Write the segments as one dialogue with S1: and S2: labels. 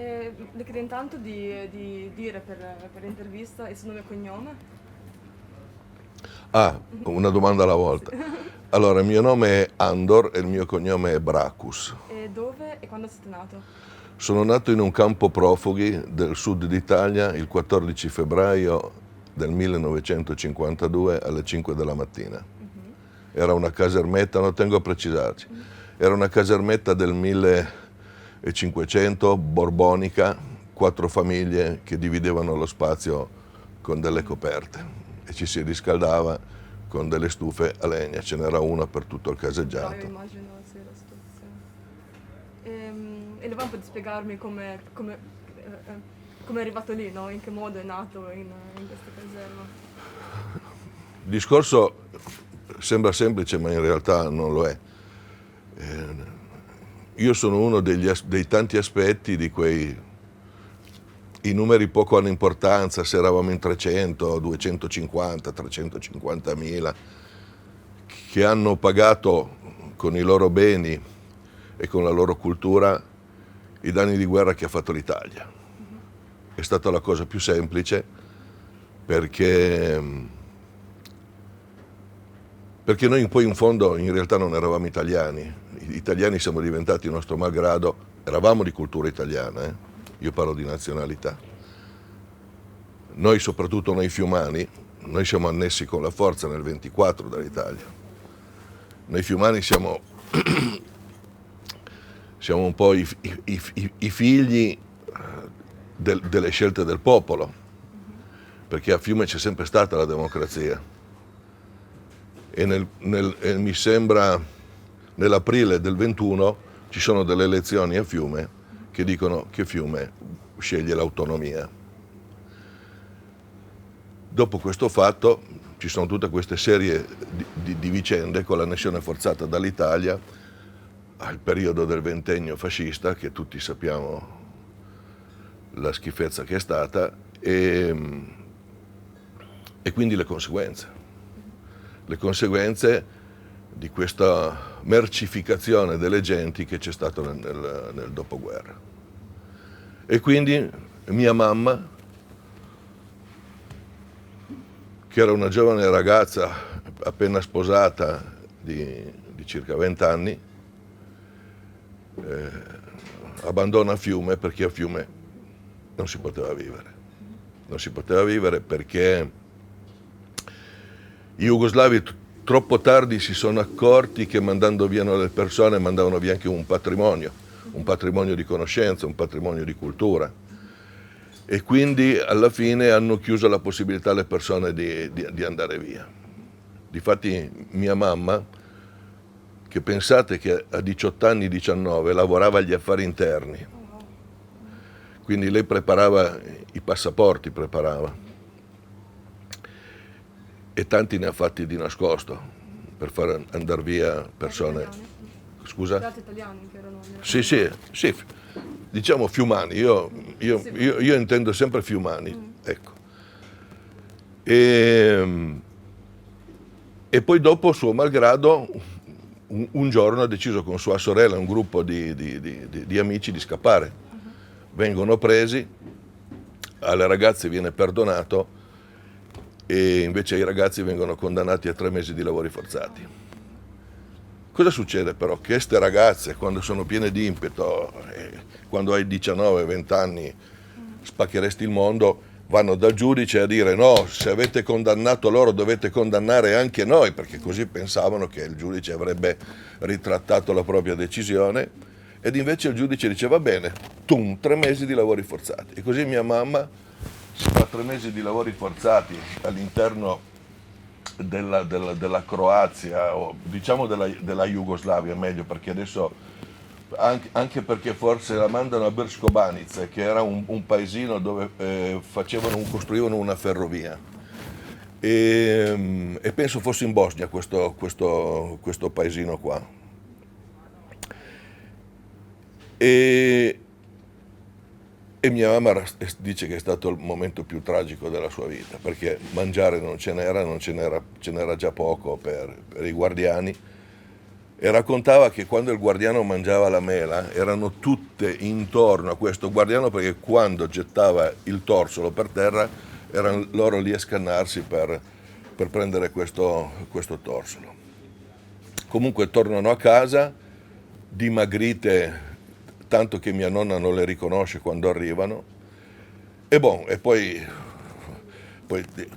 S1: Le chiedo intanto di dire per l'intervista il suo nome e cognome.
S2: Una domanda alla
S1: Sì.
S2: volta. Allora, il mio nome è Andor e il mio cognome è Bracus.
S1: E dove e quando siete nato?
S2: Sono nato in un campo profughi del sud d'Italia il 14 febbraio del 1952 alle 5 della mattina.
S1: Mhm.
S2: Era una casermetta, non tengo a precisarci, era una casermetta del 1500, borbonica, 4 famiglie che dividevano lo spazio con delle coperte e ci si riscaldava con delle stufe a legna, ce n'era una per tutto il
S1: Però io
S2: caseggiato.
S1: immagino sì, la situazione. E le va un po' di spiegarmi come è arrivato lì, no? In che modo è nato in questa caserma?
S2: Il discorso sembra semplice, ma in realtà non lo è. Io sono uno dei tanti aspetti di quei. I numeri poco hanno importanza, se eravamo in 300, 250, 350 mila, che hanno pagato con i loro beni e con la loro cultura i danni di guerra che ha fatto l'Italia. È stata la cosa più semplice perché noi poi in fondo in realtà non eravamo italiani. Gli italiani siamo diventati nostro malgrado, eravamo di cultura italiana, io parlo di nazionalità. Noi, soprattutto noi fiumani, noi siamo annessi con la forza nel 24 dall'Italia. Noi fiumani siamo un po' i figli delle scelte del popolo, perché a Fiume c'è sempre stata la democrazia. E mi sembra nell'aprile del 21 ci sono delle elezioni a Fiume che dicono che Fiume sceglie l'autonomia. Dopo questo fatto ci sono tutte queste serie di vicende con l'annessione forzata dall'Italia al periodo del ventennio fascista, che tutti sappiamo la schifezza che è stata, e quindi le conseguenze di questa mercificazione delle genti che c'è stato nel dopoguerra. E quindi mia mamma, che era una giovane ragazza appena sposata di circa 20 anni, abbandona Fiume perché a Fiume non si poteva vivere. Non si poteva vivere perché i jugoslavi troppo tardi si sono accorti che mandando via le persone mandavano via anche un patrimonio di conoscenza, un patrimonio di cultura. E quindi alla fine hanno chiuso la possibilità alle persone di andare via. Difatti mia mamma, che pensate che a 18 anni, 19, lavorava agli affari interni, quindi lei preparava i passaporti, e tanti ne ha fatti di nascosto per far andare via persone.
S1: Italiani?
S2: Scusa?
S1: Gli italiani che erano nella
S2: Sì, diciamo fiumani, io intendo sempre fiumani, ecco. E poi dopo, suo malgrado, un giorno ha deciso con sua sorella, un gruppo di amici, di scappare. Vengono presi, alle ragazze viene perdonato e invece i ragazzi vengono condannati a 3 mesi di lavori forzati. Cosa succede però? Che queste ragazze, quando sono piene di impeto, quando hai 19-20 anni spaccheresti il mondo, vanno dal giudice a dire no, se avete condannato loro dovete condannare anche noi, perché così pensavano che il giudice avrebbe ritrattato la propria decisione, ed invece il giudice diceva bene, 3 mesi di lavori forzati. E così mia mamma si fa 3 mesi di lavori forzati all'interno della Croazia, o diciamo della Jugoslavia, meglio, perché adesso, anche perché forse la mandano a Brškobanica, che era un paesino dove costruivano una ferrovia. E penso fosse in Bosnia questo paesino qua. E mia mamma dice che è stato il momento più tragico della sua vita, perché mangiare non ce n'era già poco per i guardiani, e raccontava che quando il guardiano mangiava la mela erano tutte intorno a questo guardiano, perché quando gettava il torsolo per terra erano loro lì a scannarsi per prendere questo torsolo. Comunque tornano a casa dimagrite tanto che mia nonna non le riconosce quando arrivano, e poi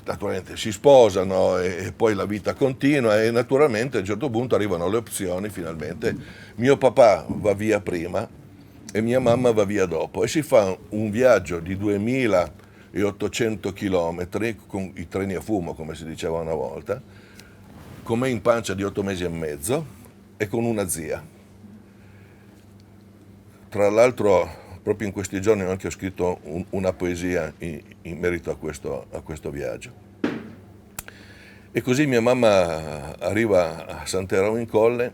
S2: naturalmente si sposano e poi la vita continua, e naturalmente a un certo punto arrivano le opzioni. Finalmente mio papà va via prima e mia mamma va via dopo, e si fa un viaggio di 2800 chilometri con i treni a fumo, come si diceva una volta, con me in pancia di 8 mesi e mezzo e con una zia. Tra l'altro proprio in questi giorni anche ho scritto una poesia in merito a questo viaggio. E così mia mamma arriva a Santeramo in Colle,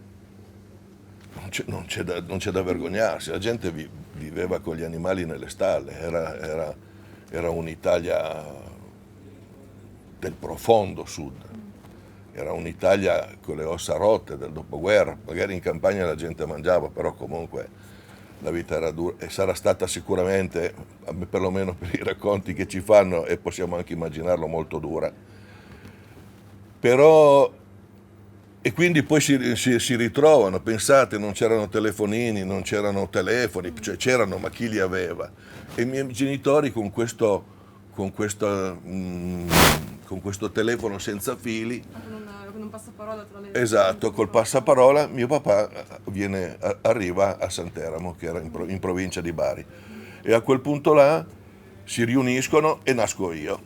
S2: non c'è da vergognarsi, la gente viveva con gli animali nelle stalle, era un'Italia del profondo sud, era un'Italia con le ossa rotte del dopoguerra. Magari in campagna la gente mangiava, però comunque la vita era dura, e sarà stata sicuramente, perlomeno per i racconti che ci fanno, e possiamo anche immaginarlo, molto dura. Però, e quindi poi si ritrovano, pensate, non c'erano telefonini, non c'erano telefoni, cioè c'erano, ma chi li aveva? E i miei genitori con questo telefono senza fili,
S1: con un passaparola tra le...
S2: esatto, col passaparola, mio papà arriva a Santeramo, che era in provincia di Bari, e a quel punto là si riuniscono e nasco io.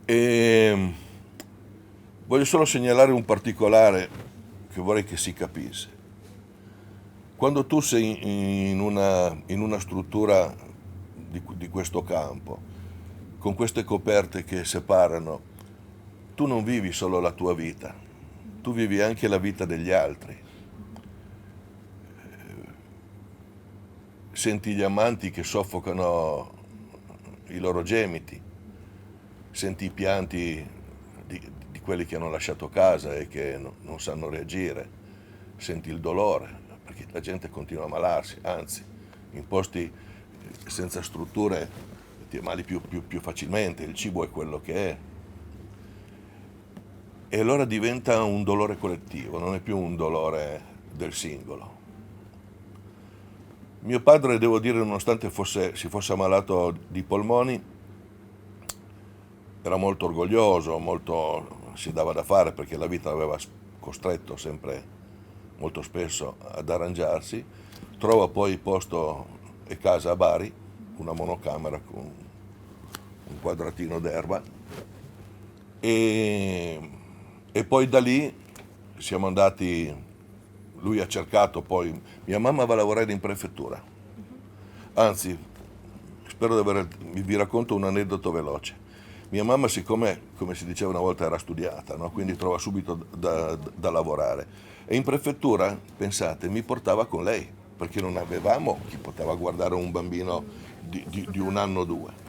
S2: E voglio solo segnalare un particolare che vorrei che si capisse. Quando tu sei in una struttura di questo campo, con queste coperte che separano, tu non vivi solo la tua vita, tu vivi anche la vita degli altri. Senti gli amanti che soffocano i loro gemiti, senti i pianti di quelli che hanno lasciato casa e che non sanno reagire, senti il dolore, perché la gente continua a ammalarsi, anzi, in posti senza strutture ti ammali più facilmente, il cibo è quello che è. E allora diventa un dolore collettivo, non è più un dolore del singolo. Mio padre, devo dire, nonostante si fosse ammalato di polmoni, era molto orgoglioso, si dava da fare, perché la vita l'aveva costretto sempre, molto spesso, ad arrangiarsi. Trova poi posto e casa a Bari, una monocamera con un quadratino d'erba, e poi da lì siamo andati, lui ha cercato, poi mia mamma va a lavorare in prefettura, anzi vi racconto un aneddoto veloce. Mia mamma, siccome, come si diceva una volta, era studiata, no? Quindi trova subito da lavorare, e in prefettura, pensate, mi portava con lei, perché non avevamo chi poteva guardare un bambino di un anno o due.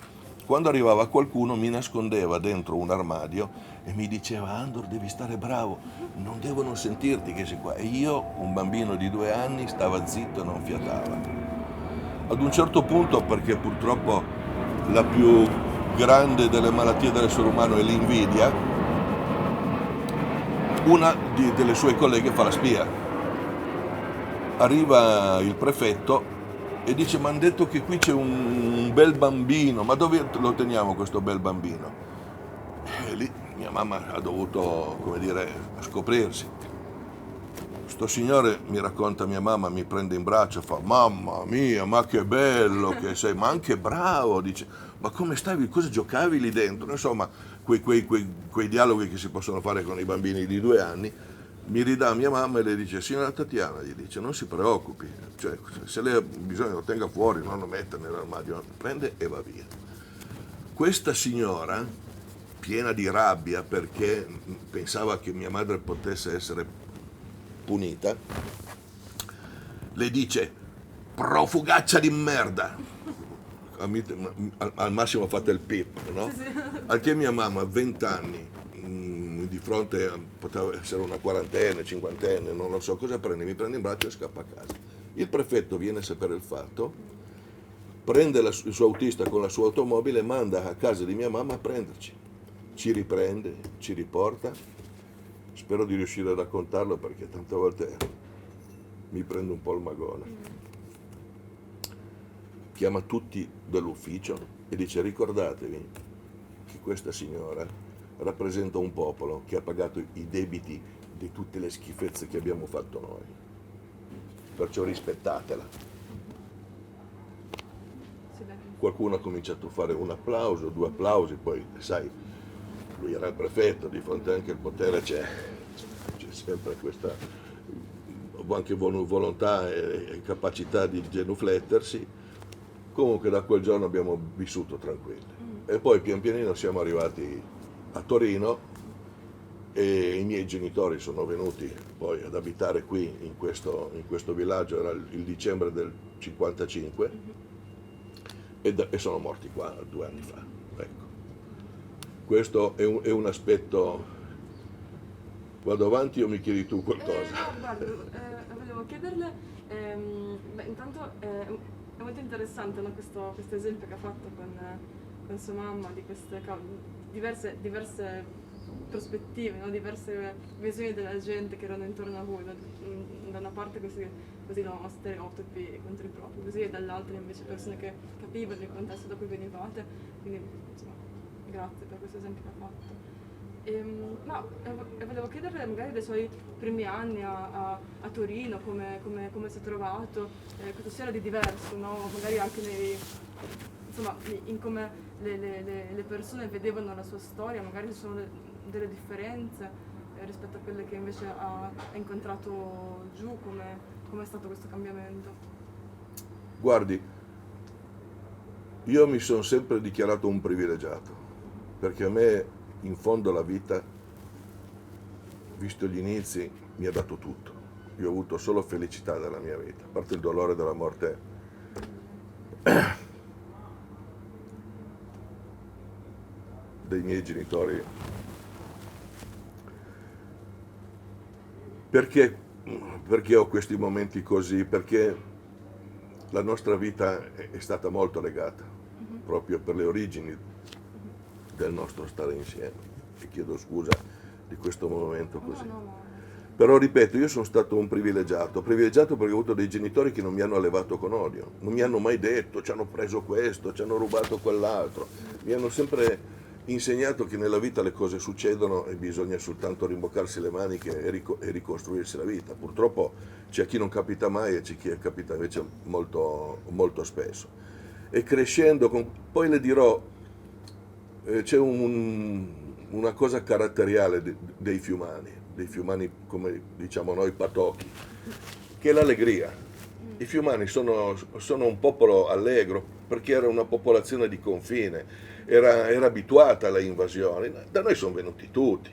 S2: Quando arrivava qualcuno mi nascondeva dentro un armadio e mi diceva: Andor, devi stare bravo, non devono sentirti che sei qua. E io, un bambino di 2 anni, stava zitto e non fiatava. Ad un certo punto, perché purtroppo la più grande delle malattie dell'essere umano è l'invidia, una delle sue colleghe fa la spia. Arriva il prefetto e dice: mi hanno detto che qui c'è un bel bambino, ma dove lo teniamo questo bel bambino? E lì mia mamma ha dovuto, come dire, scoprirsi. Sto signore, mi racconta mia mamma, mi prende in braccio e fa: mamma mia, ma che bello che sei, ma anche bravo, dice, ma come stavi, cosa giocavi lì dentro? Insomma, quei dialoghi che si possono fare con i bambini di 2 anni. Mi ridà mia mamma e le dice: signora Tatiana, gli dice, non si preoccupi, cioè, se lei ha bisogno lo tenga fuori, non lo metta nell'armadio, prende e va via. Questa signora, piena di rabbia perché pensava che mia madre potesse essere punita, le dice: profugaccia di merda, al massimo fate il pip, no? Al che mia mamma, 20 anni di fronte poteva essere una quarantenne, cinquantenne, non lo so cosa prende, mi prende in braccio e scappa a casa. Il prefetto viene a sapere il fatto, prende il suo autista con la sua automobile e manda a casa di mia mamma a prenderci. Ci riprende, ci riporta. Spero di riuscire a raccontarlo perché tante volte mi prende un po' il magone. Chiama tutti dall'ufficio e dice: ricordatevi che questa signora rappresenta un popolo che ha pagato i debiti di tutte le schifezze che abbiamo fatto noi, perciò rispettatela. Qualcuno ha cominciato a fare un applauso, 2 applausi, poi sai, lui era il prefetto, di fronte anche al potere c'è sempre questa anche volontà e capacità di genuflettersi. Comunque da quel giorno abbiamo vissuto tranquilli e poi pian pianino siamo arrivati a Torino e i miei genitori sono venuti poi ad abitare qui in questo villaggio, era il dicembre del 55 e sono morti qua 2 anni fa. Ecco. Questo è un aspetto. Vado avanti o mi chiedi tu qualcosa?
S1: No, guarda, volevo chiederle, intanto è molto interessante, no, questo esempio che ha fatto con sua mamma di queste diverse prospettive, no, diverse visioni della gente che erano intorno a voi, da una parte così no, stereotipi contro i propri, così, e dall'altra invece persone che capivano il contesto da cui venivate, quindi insomma grazie per questo esempio che ha fatto. Volevo chiederle magari dei suoi primi anni a Torino, come si è trovato, cosa c'era di diverso, no? Magari anche in come le persone vedevano la sua storia, magari ci sono delle differenze rispetto a quelle che invece ha incontrato giù, come è stato questo cambiamento?
S2: Guardi, io mi sono sempre dichiarato un privilegiato, perché a me in fondo la vita, visto gli inizi, mi ha dato tutto. Io ho avuto solo felicità dalla mia vita, a parte il dolore della morte dei miei genitori. Perché ho questi momenti così? Perché la nostra vita è stata molto legata, proprio per le origini del nostro stare insieme, e chiedo scusa di questo momento così.
S1: No.
S2: Però ripeto, io sono stato un privilegiato perché ho avuto dei genitori che non mi hanno allevato con odio, non mi hanno mai detto ci hanno preso questo, ci hanno rubato quell'altro, mi hanno sempre insegnato che nella vita le cose succedono e bisogna soltanto rimboccarsi le maniche e ricostruirsi la vita. Purtroppo c'è a chi non capita mai e c'è chi capita invece molto, molto spesso. E crescendo, poi le dirò, c'è una cosa caratteriale dei fiumani come diciamo noi patocchi, che è l'allegria. I fiumani sono un popolo allegro perché era una popolazione di confine, era abituata alle invasioni. Da noi sono venuti tutti,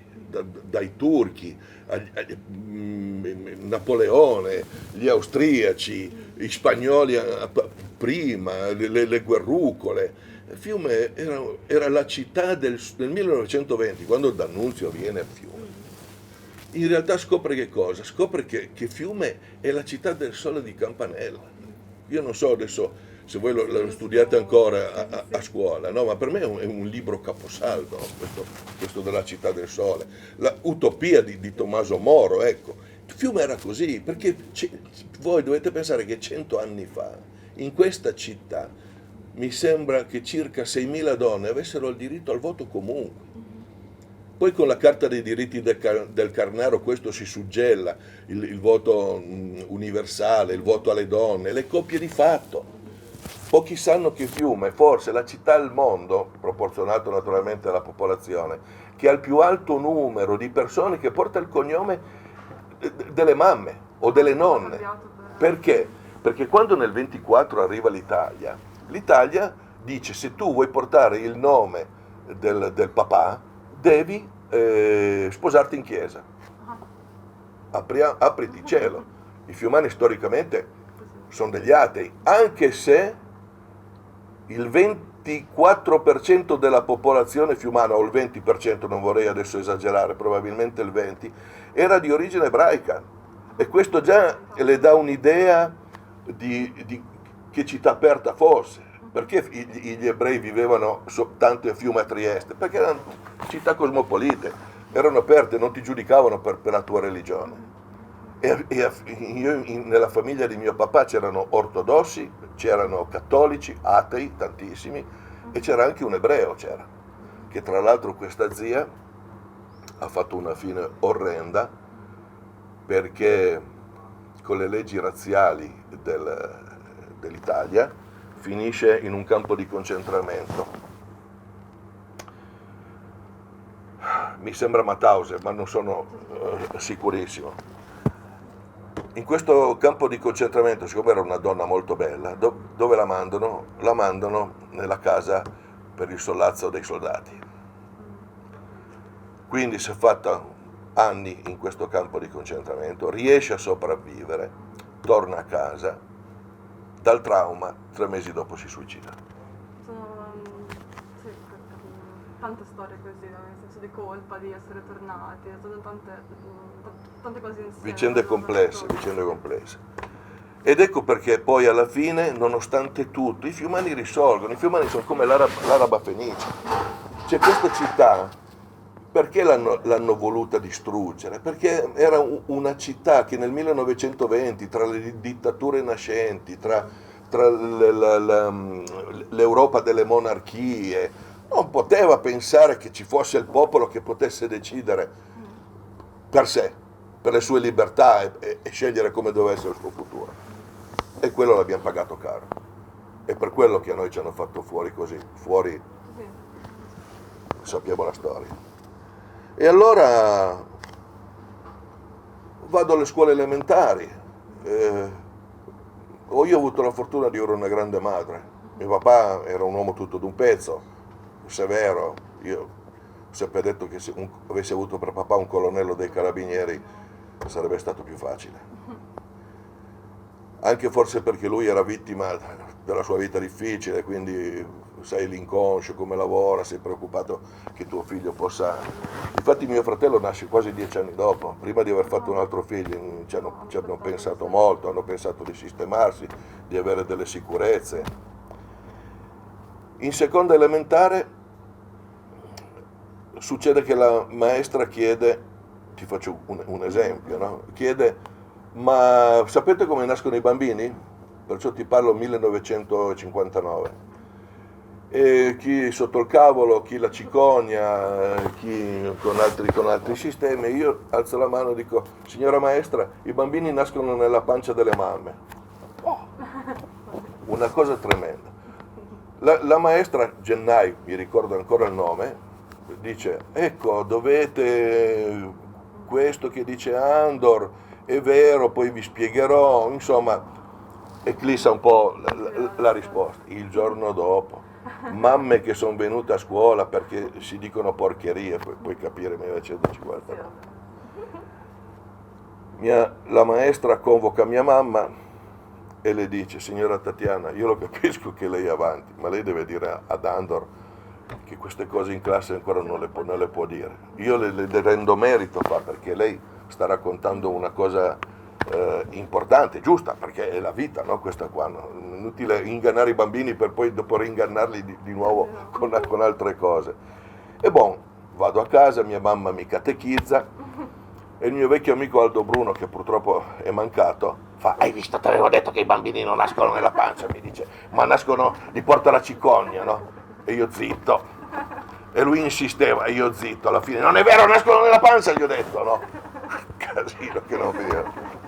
S2: dai turchi, Napoleone, gli austriaci, gli spagnoli prima, le guerrucole. Fiume era la città del 1920, quando D'Annunzio viene a Fiume. In realtà scopre che cosa? Scopre che Fiume è la città del sole di Campanella. Io non so adesso se voi lo studiate ancora a scuola, no? Ma per me è un libro caposaldo, questo della città del sole. La utopia di Tommaso Moro, ecco. Fiume era così, perché voi dovete pensare che 100 anni fa, in questa città, mi sembra che circa 6.000 donne avessero il diritto al voto comunque. Poi con la Carta dei diritti del Carnaro questo si suggella, il voto universale, il voto alle donne, le coppie di fatto. Pochi sanno che Fiume è forse la città al mondo, proporzionato naturalmente alla popolazione, che ha il più alto numero di persone che porta il cognome delle mamme o delle nonne. Perché? Perché quando nel 24 arriva l'Italia dice se tu vuoi portare il nome del papà devi sposarti in chiesa. Apriti cielo. I fiumani storicamente sono degli atei, anche se 24% della popolazione fiumana, o il 20%, non vorrei adesso esagerare, probabilmente il 20%, era di origine ebraica. E questo già le dà un'idea di che città aperta fosse. Perché gli ebrei vivevano soltanto in Fiume a Trieste? Perché erano città cosmopolite, erano aperte, non ti giudicavano per la tua religione. Nella famiglia di mio papà c'erano ortodossi, c'erano cattolici, atei, tantissimi, e c'era anche un ebreo, che tra l'altro questa zia ha fatto una fine orrenda, perché con le leggi razziali dell'Italia finisce in un campo di concentramento. Mi sembra Mauthausen, ma non sono sicurissimo. In questo campo di concentramento, siccome era una donna molto bella, dove la mandano? La mandano nella casa per il sollazzo dei soldati. Quindi si è fatta anni in questo campo di concentramento, riesce a sopravvivere, torna a casa, dal trauma 3 mesi dopo si suicida.
S1: Sono sì, tante storie così, nel senso di colpa, di essere tornati, sono tante cose insieme.
S2: Vicende complesse. Ed ecco perché poi alla fine, nonostante tutto, i fiumani risolvono. I fiumani sono come l'Araba Fenice. C'è questa città, perché l'hanno voluta distruggere? Perché era una città che nel 1920, tra le dittature nascenti, tra l'Europa delle monarchie, non poteva pensare che ci fosse il popolo che potesse decidere per sé, per le sue libertà e scegliere come doveva essere il suo futuro. E quello l'abbiamo pagato caro. È per quello che a noi ci hanno fatto fuori così, sappiamo la storia. E allora vado alle scuole elementari. Io ho avuto la fortuna di avere una grande madre. Mio papà era un uomo tutto d'un pezzo, severo. Io ho sempre detto che se avessi avuto per papà un colonnello dei carabinieri sarebbe stato più facile. Anche forse perché lui era vittima della sua vita difficile, quindi sai l'inconscio, come lavora, sei preoccupato che tuo figlio possa... Infatti mio fratello nasce quasi 10 anni dopo, prima di aver fatto un altro figlio, ci hanno pensato molto, hanno pensato di sistemarsi, di avere delle sicurezze. In seconda elementare succede che la maestra chiede, ti faccio un esempio, no? Chiede: ma sapete come nascono i bambini? Perciò ti parlo 1959. E chi sotto il cavolo, chi la cicogna, chi con altri sistemi. Io alzo la mano e dico: signora maestra, i bambini nascono nella pancia delle mamme. Oh, una cosa tremenda. La maestra Gennai, mi ricordo ancora il nome, dice: ecco, dovete questo che dice Andor, è vero, poi vi spiegherò, insomma, eclissa un po' la risposta. Il giorno dopo, mamme che sono venute a scuola perché si dicono porcherie, puoi capire 1959. La maestra convoca mia mamma e le dice: signora Tatiana, io lo capisco che lei è avanti, ma lei deve dire ad Andor che queste cose in classe ancora non le può dire. Io le rendo merito perché lei sta raccontando una cosa importante, giusta, perché è la vita, no? Questa qua, no? Inutile ingannare i bambini per poi dopo ringannarli di nuovo con altre cose. E vado a casa, mia mamma mi catechizza e il mio vecchio amico Aldo Bruno, che purtroppo è mancato, fa: hai visto, ti avevo detto che i bambini non nascono nella pancia, mi dice, ma nascono, li porta la cicogna, no? E io zitto, e lui insisteva e io zitto. Alla fine: non è vero, nascono nella pancia, gli ho detto, no? Casino che non vediamo.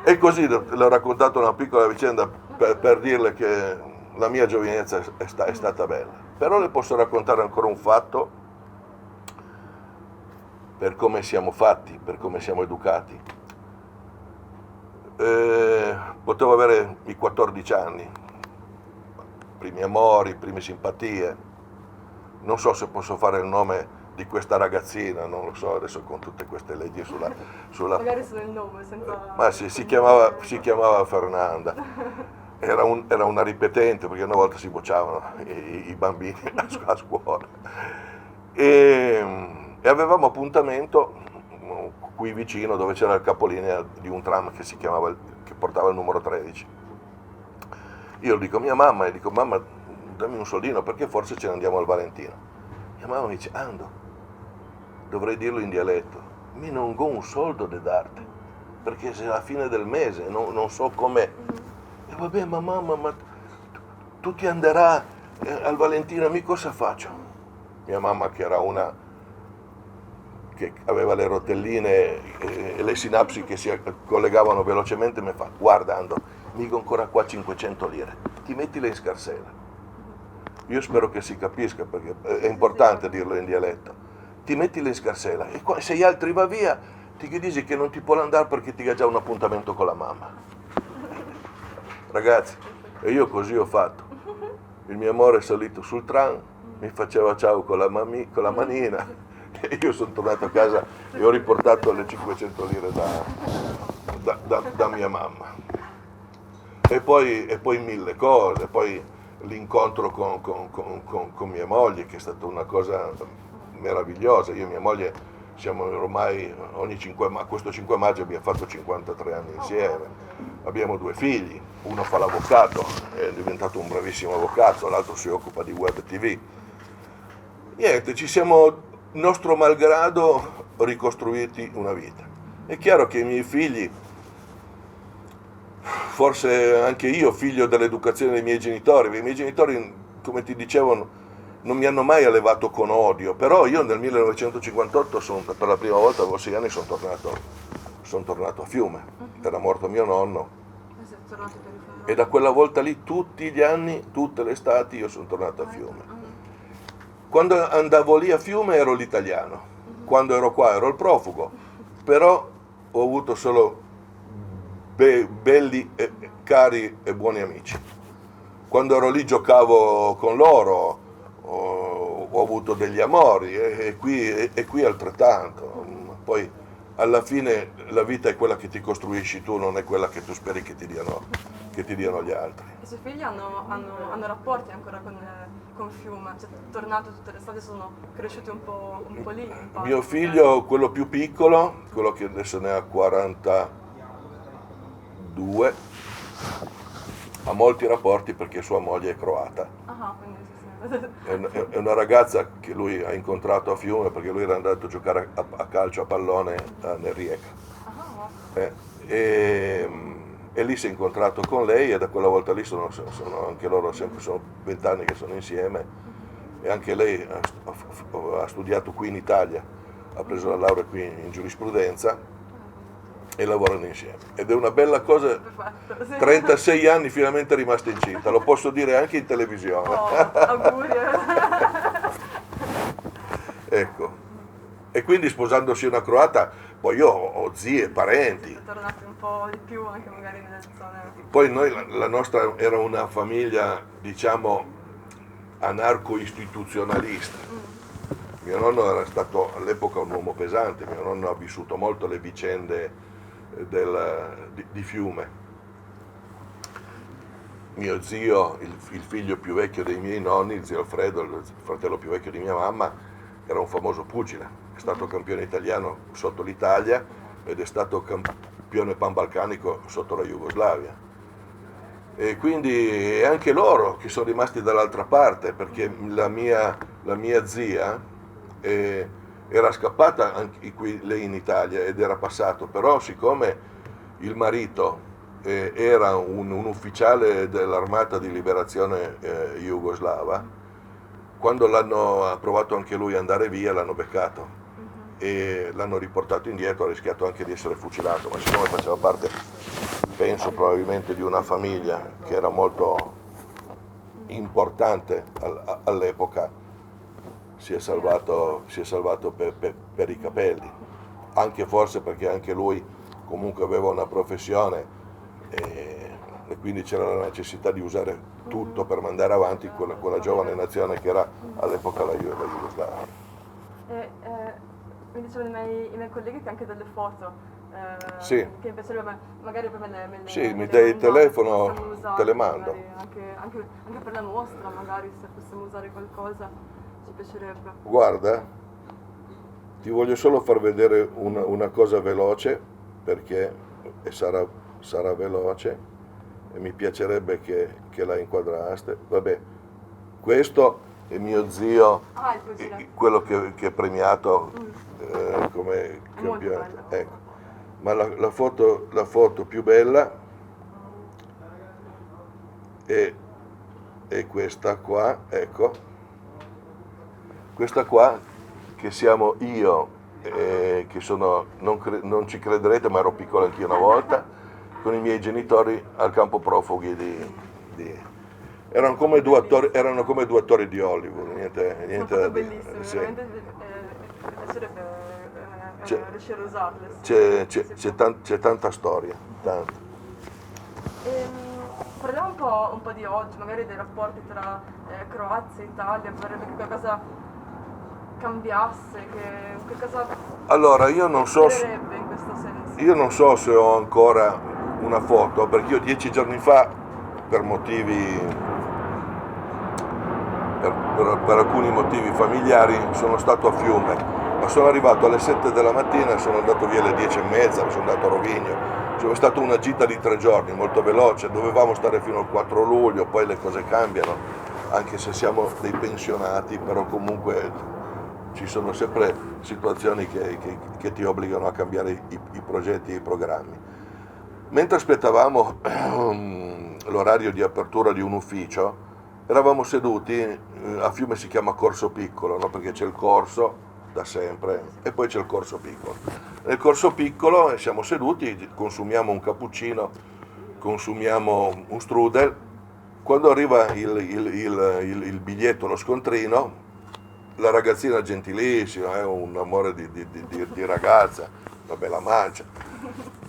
S2: E così le ho raccontato una piccola vicenda per dirle che la mia giovinezza è stata bella. Però le posso raccontare ancora un fatto, per come siamo fatti, per come siamo educati. Potevo avere i 14 anni, primi amori, prime simpatie. Non so se posso fare il nome di questa ragazzina, non lo so adesso con tutte queste leggi sulla...
S1: Magari solo il nome, senza...
S2: Ma sì, si chiamava Fernanda. era una ripetente, perché una volta si bocciavano i bambini a scuola. E avevamo appuntamento qui vicino, dove c'era il capolinea di un tram che portava il numero 13. Io dico a mia mamma, e dico: mamma, dammi un soldino, perché forse ce ne andiamo al Valentino. Mia mamma mi dice: Ando, dovrei dirlo in dialetto, mi non ho un soldo da darti, perché se è la fine del mese, non so com'è. E vabbè, ma mamma, ma tu ti andrà al Valentino, mi cosa faccio? Mia mamma, che era una che aveva le rotelline e le sinapsi che si collegavano velocemente, mi fa: guarda Ando, mi ho ancora qua 500 lire, ti mettile in scarsella. Io spero che si capisca, perché è importante dirlo in dialetto. Ti mettile in scarsella e se gli altri va via, ti dici che non ti può andare perché ti ha già un appuntamento con la mamma. Ragazzi, e io così ho fatto. Il mio amore è salito sul tram, mi faceva ciao con la manina, e io sono tornato a casa e ho riportato le 500 lire da mia mamma. E poi mille cose, poi l'incontro con mia moglie, che è stata una cosa meravigliosa. Io e mia moglie siamo ormai, questo 5 maggio abbiamo fatto 53 anni insieme, abbiamo 2 figli, uno fa l'avvocato, è diventato un bravissimo avvocato, l'altro si occupa di web TV. Niente, ci siamo, nostro malgrado, ricostruiti una vita. È chiaro che i miei figli, forse anche io, figlio dell'educazione dei miei genitori, come ti dicevo, non mi hanno mai allevato con odio, però io nel 1958, per la prima volta, avevo 6 anni, sono tornato a Fiume, era morto mio nonno, e da quella volta lì tutti gli anni, tutte le estati, io sono tornato a Fiume. Quando andavo lì a Fiume ero l'italiano, quando ero qua ero il profugo, però ho avuto solo belli, cari e buoni amici. Quando ero lì giocavo con loro, ho avuto degli amori, e qui altrettanto. Poi alla fine la vita è quella che ti costruisci tu, non è quella che tu speri che ti diano gli altri.
S1: I suoi figli hanno rapporti ancora con Fiume, cioè tornato tutte le estate, sono cresciuti un po' lì.
S2: Mio figlio, quello più piccolo, quello che adesso ne ha 42, ha molti rapporti perché sua moglie è croata.
S1: Quindi sì.
S2: È una ragazza che lui ha incontrato a Fiume, perché lui era andato a giocare a calcio a pallone nel Rijeka. E lì si è incontrato con lei, e da quella volta lì sono anche loro sempre, sono 20 anni che sono insieme, e anche lei ha studiato qui in Italia, ha preso la laurea qui in giurisprudenza e lavorano insieme. Ed è una bella cosa, 36 anni finalmente è rimasta incinta, lo posso dire anche in televisione.
S1: Auguri.
S2: Ecco. E quindi sposandosi una croata, poi io ho zie, parenti.
S1: Siete tornati un po' di più anche magari nelle zone.
S2: Poi noi, la nostra era una famiglia, diciamo, anarco-istituzionalista. Mio nonno era stato all'epoca un uomo pesante, mio nonno ha vissuto molto le vicende di Fiume. Mio zio, il figlio più vecchio dei miei nonni, il zio Alfredo, il fratello più vecchio di mia mamma, era un famoso pugile. È stato campione italiano sotto l'Italia ed è stato campione panbalcanico sotto la Jugoslavia. E quindi anche loro che sono rimasti dall'altra parte, perché la mia zia era scappata anche qui, lei in Italia, ed era passato, però siccome il marito era un ufficiale dell'armata di liberazione jugoslava, quando ha provato anche lui ad andare via, l'hanno beccato e l'hanno riportato indietro, ha rischiato anche di essere fucilato, ma siccome faceva parte, penso, probabilmente di una famiglia che era molto importante all'epoca, si è salvato per i capelli, anche forse perché anche lui comunque aveva una professione e quindi c'era la necessità di usare tutto per mandare avanti quella giovane nazione che era all'epoca la Jugoslavia.
S1: Mi dicevano i miei colleghi che anche delle foto
S2: Sì.
S1: che mi piacerebbe magari poi me le
S2: Sì, mi dai il telefono,
S1: usarle,
S2: te le mando.
S1: magari anche per la mostra, magari se possiamo usare qualcosa ci piacerebbe.
S2: Guarda, ti voglio solo far vedere una cosa veloce, perché sarà veloce e mi piacerebbe che la inquadraste. Vabbè, questo è mio zio,
S1: Ah, il tuo giletto.
S2: quello che è premiato come
S1: È molto
S2: campionato.
S1: bello.
S2: Ecco. Ma la foto più bella è questa qua, ecco. Questa qua, che siamo io, che sono, non ci crederete, ma ero piccolo anch'io una volta, con i miei genitori al campo profughi erano come due attori di Hollywood, niente
S1: Sono
S2: da
S1: foto
S2: dire.
S1: bellissime,
S2: Sì.
S1: veramente mi piacerebbe
S2: C'è-
S1: riuscire a usarle. Sì.
S2: C'è tanta storia, tanta.
S1: Parliamo un po' di oggi, magari dei rapporti tra Croazia e Italia, vorrebbe che qualcosa cambiasse, che qualcosa
S2: Allora, io non so
S1: migliorerebbe in questo senso.
S2: Io non so se ho ancora una foto, perché io 10 giorni fa, per alcuni motivi familiari, sono stato a Fiume, ma sono arrivato alle 7 della mattina e sono andato via alle 10 e mezza, mi sono andato a Rovigno. Cioè, è stata una gita di 3 giorni, molto veloce, dovevamo stare fino al 4 luglio, poi le cose cambiano, anche se siamo dei pensionati, però comunque ci sono sempre situazioni che ti obbligano a cambiare i progetti e i programmi. Mentre aspettavamo l'orario di apertura di un ufficio, eravamo seduti, a Fiume si chiama corso piccolo, no? Perché c'è il corso da sempre e poi c'è il corso piccolo. Nel corso piccolo siamo seduti, consumiamo un cappuccino, consumiamo un strudel. Quando arriva il biglietto, lo scontrino, la ragazzina gentilissima, un amore di ragazza, una bella mancia,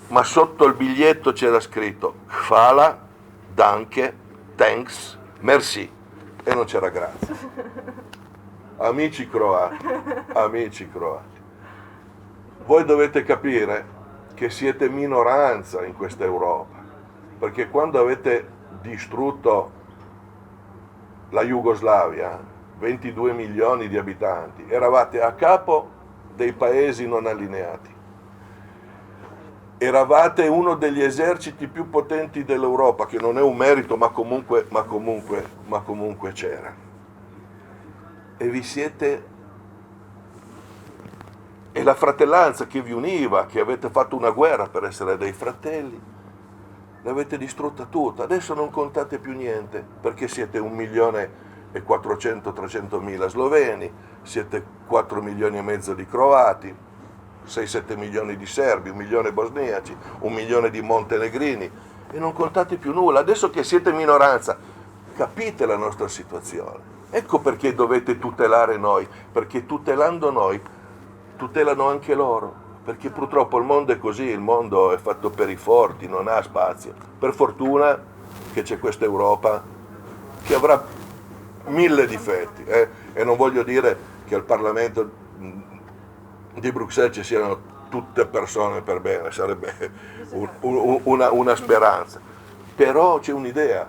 S2: ma sotto il biglietto c'era scritto Hvala, Danke, Thanks, Merci, e non c'era grazie. Amici croati, voi dovete capire che siete minoranza in questa Europa, perché quando avete distrutto la Jugoslavia, 22 milioni di abitanti, eravate a capo dei paesi non allineati. Eravate uno degli eserciti più potenti dell'Europa, che non è un merito, ma comunque c'era. E vi siete... E la fratellanza che vi univa, che avete fatto una guerra per essere dei fratelli, l'avete distrutta tutta. Adesso non contate più niente, perché siete 1.400.000-300.000 sloveni, siete 4 milioni e mezzo di croati, 6-7 milioni di serbi, 1 milione bosniaci, 1 milione di montenegrini, e non contate più nulla. Adesso che siete minoranza, capite la nostra situazione. Ecco perché dovete tutelare noi, perché tutelando noi, tutelano anche loro, perché purtroppo il mondo è così, il mondo è fatto per i forti, non ha spazio. Per fortuna che c'è questa Europa che avrà 1000 difetti, e non voglio dire che al Parlamento di Bruxelles ci siano tutte persone per bene, sarebbe una speranza, però c'è un'idea,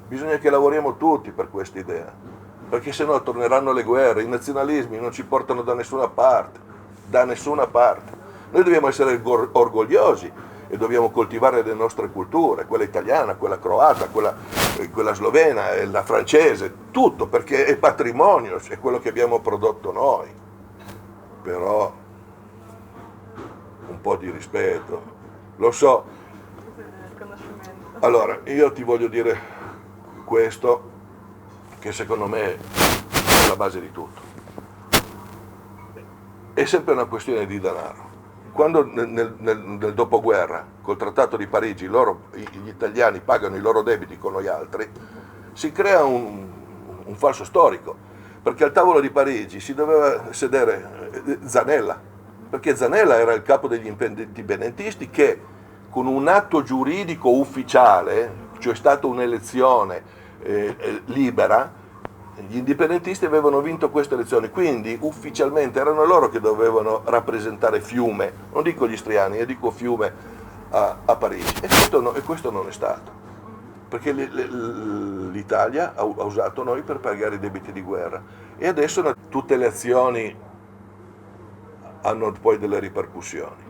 S2: bisogna che lavoriamo tutti per questa idea, perché sennò torneranno le guerre, i nazionalismi non ci portano da nessuna parte, Noi dobbiamo essere orgogliosi e dobbiamo coltivare le nostre culture, quella italiana, quella croata, quella slovena, la francese, tutto, perché è patrimonio, è quello che abbiamo prodotto noi. Però un po' di rispetto, lo so. Allora, io ti voglio dire questo, che secondo me è la base di tutto. È sempre una questione di denaro. Quando nel dopoguerra, col Trattato di Parigi, gli italiani pagano i loro debiti con noi altri, si crea un falso storico, perché al tavolo di Parigi si doveva sedere Zanella, perché Zanella era il capo degli indipendentisti che, con un atto giuridico ufficiale, cioè è stata un'elezione libera, gli indipendentisti avevano vinto queste elezioni, quindi ufficialmente erano loro che dovevano rappresentare Fiume, non dico gli istriani, io dico Fiume a Parigi, e questo non è stato, perché l'Italia ha usato noi per pagare i debiti di guerra e adesso tutte le azioni hanno poi delle ripercussioni.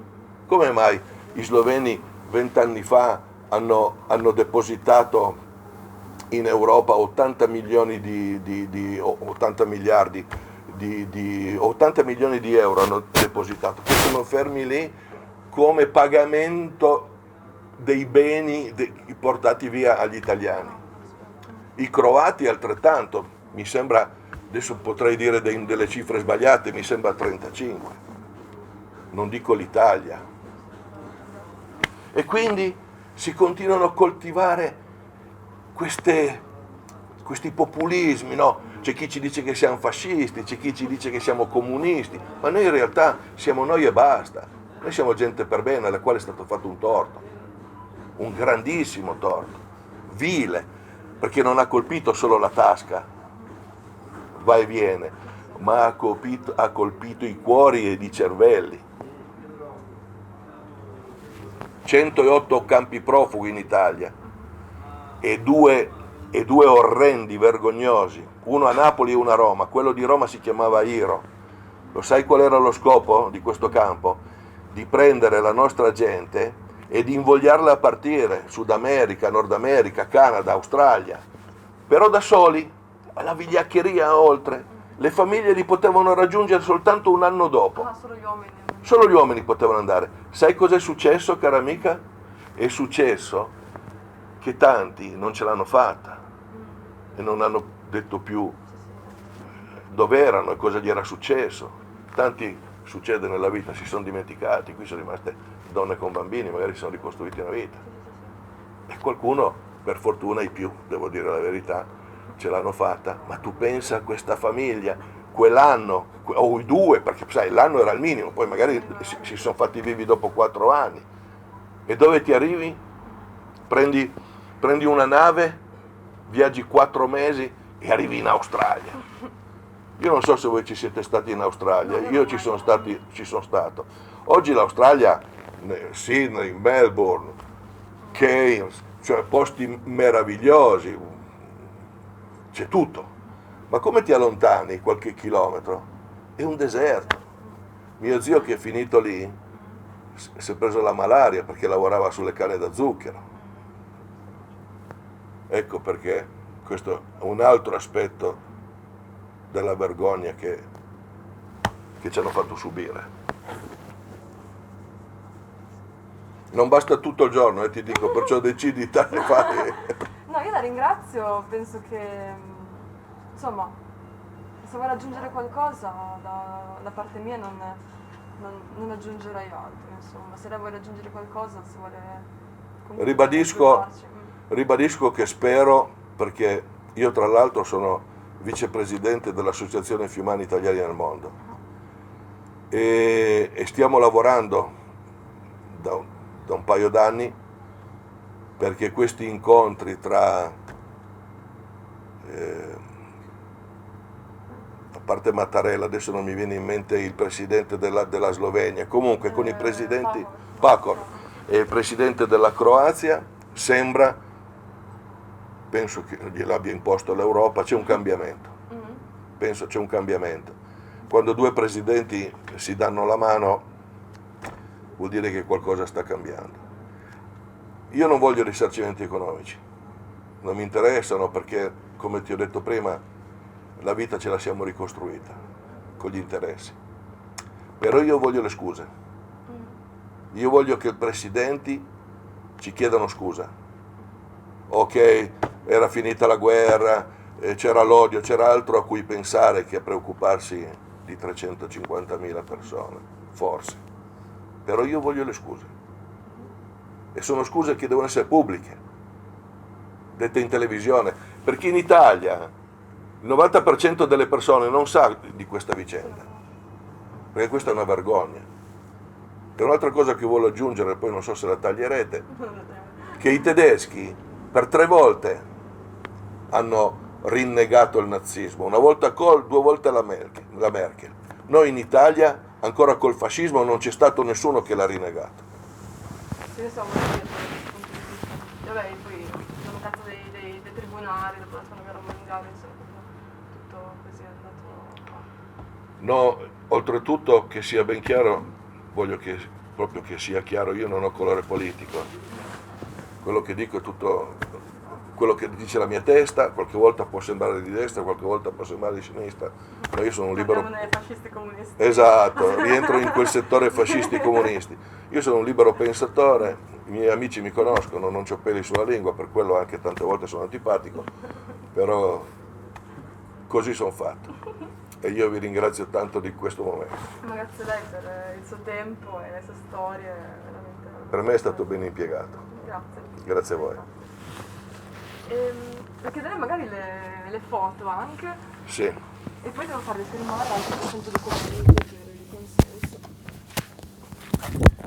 S2: Come mai i sloveni 20 anni fa hanno depositato in Europa 80 milioni 80 miliardi 80 milioni di euro hanno depositato, che sono fermi lì come pagamento dei beni portati via agli italiani. I croati altrettanto, mi sembra, adesso potrei dire delle cifre sbagliate, mi sembra 35, non dico l'Italia. E quindi si continuano a coltivare questi populismi, no? C'è chi ci dice che siamo fascisti, c'è chi ci dice che siamo comunisti, ma noi in realtà siamo noi e basta. Noi siamo gente per bene alla quale è stato fatto un torto, un grandissimo torto, vile, perché non ha colpito solo la tasca, va e viene, ma ha colpito i cuori ed i cervelli. 108 campi profughi in Italia e due orrendi, vergognosi, uno a Napoli e uno a Roma. Quello di Roma si chiamava Iro. Lo sai qual era lo scopo di questo campo? Di prendere la nostra gente e di invogliarla a partire, Sud America, Nord America, Canada, Australia, però da soli, alla vigliaccheria oltre. Le famiglie li potevano raggiungere soltanto un anno dopo.
S1: Solo gli uomini.
S2: Solo gli uomini potevano andare. Sai cos'è successo, cara amica? È successo che tanti non ce l'hanno fatta e non hanno detto più dove erano e cosa gli era successo. Tanti, succede nella vita, si sono dimenticati, qui sono rimaste donne con bambini, magari si sono ricostruiti una vita. E qualcuno, per fortuna i più, devo dire la verità, ce l'hanno fatta, ma tu pensa a questa famiglia, quell'anno, o i due, perché sai, l'anno era il minimo, poi magari si sono fatti vivi dopo 4 anni. E dove ti arrivi? Prendi una nave, viaggi 4 mesi e arrivi in Australia. Io non so se voi ci siete stati in Australia, io ci sono stato. Oggi l'Australia, Sydney, Melbourne, Cairns, cioè posti meravigliosi, c'è tutto. Ma come ti allontani qualche chilometro? È un deserto. Mio zio che è finito lì si è preso la malaria perché lavorava sulle canne da zucchero. Ecco perché questo è un altro aspetto della vergogna che ci hanno fatto subire. Non basta tutto il giorno, ti dico, perciò decidi e fai.
S1: No, io la ringrazio, penso che, insomma, se vuoi raggiungere qualcosa da parte mia non aggiungerai altro, insomma, se lei vuole raggiungere qualcosa, se vuole comunque
S2: Ribadisco che spero, perché io tra l'altro sono vicepresidente dell'Associazione Fiumani Italiani nel Mondo e stiamo lavorando da un paio d'anni perché questi incontri tra, a parte Mattarella, adesso non mi viene in mente il presidente della Slovenia, comunque con i presidenti, Pahor e il presidente della Croazia, penso che gliel'abbia imposto l'Europa, c'è un cambiamento. Penso c'è un cambiamento. Quando due presidenti si danno la mano vuol dire che qualcosa sta cambiando. Io non voglio risarcimenti economici, non mi interessano perché, come ti ho detto prima, la vita ce la siamo ricostruita con gli interessi. Però io voglio le scuse. Io voglio che i presidenti ci chiedano scusa. Ok, era finita la guerra, c'era l'odio, c'era altro a cui pensare che a preoccuparsi di 350.000 persone, forse. Però io voglio le scuse. E sono scuse che devono essere pubbliche, dette in televisione, perché in Italia il 90% delle persone non sa di questa vicenda, perché questa è una vergogna. E un'altra cosa che voglio aggiungere, poi non so se la taglierete, che i tedeschi per 3 volte hanno rinnegato il nazismo, una volta Kohl, 2 volte la Merkel. Noi in Italia, ancora col fascismo, non c'è stato nessuno che l'ha rinnegato.
S1: Sì, insomma, vabbè, poi sono cazzo dei tribunali dopo la seconda guerra mondiale, insomma, tutto così è andato.
S2: No, oltretutto che sia ben chiaro, voglio che proprio che sia chiaro, io non ho colore politico. Quello che dico è tutto quello che dice la mia testa, qualche volta può sembrare di destra, qualche volta può sembrare di sinistra, ma io sono un libero.
S1: Parliamo dei fascisti comunisti.
S2: Esatto, rientro in quel settore fascisti comunisti. Io sono un libero pensatore, i miei amici mi conoscono, non c'ho peli sulla lingua, per quello anche tante volte sono antipatico, però così sono fatto. E io vi ringrazio tanto di questo momento.
S1: Ma grazie a lei per il suo tempo e le sue storie, veramente.
S2: Per me è stato ben impiegato.
S1: Grazie.
S2: Grazie a voi.
S1: Per chiedere magari le foto anche,
S2: Sì.
S1: e poi devo farle firmare anche 100 documenti.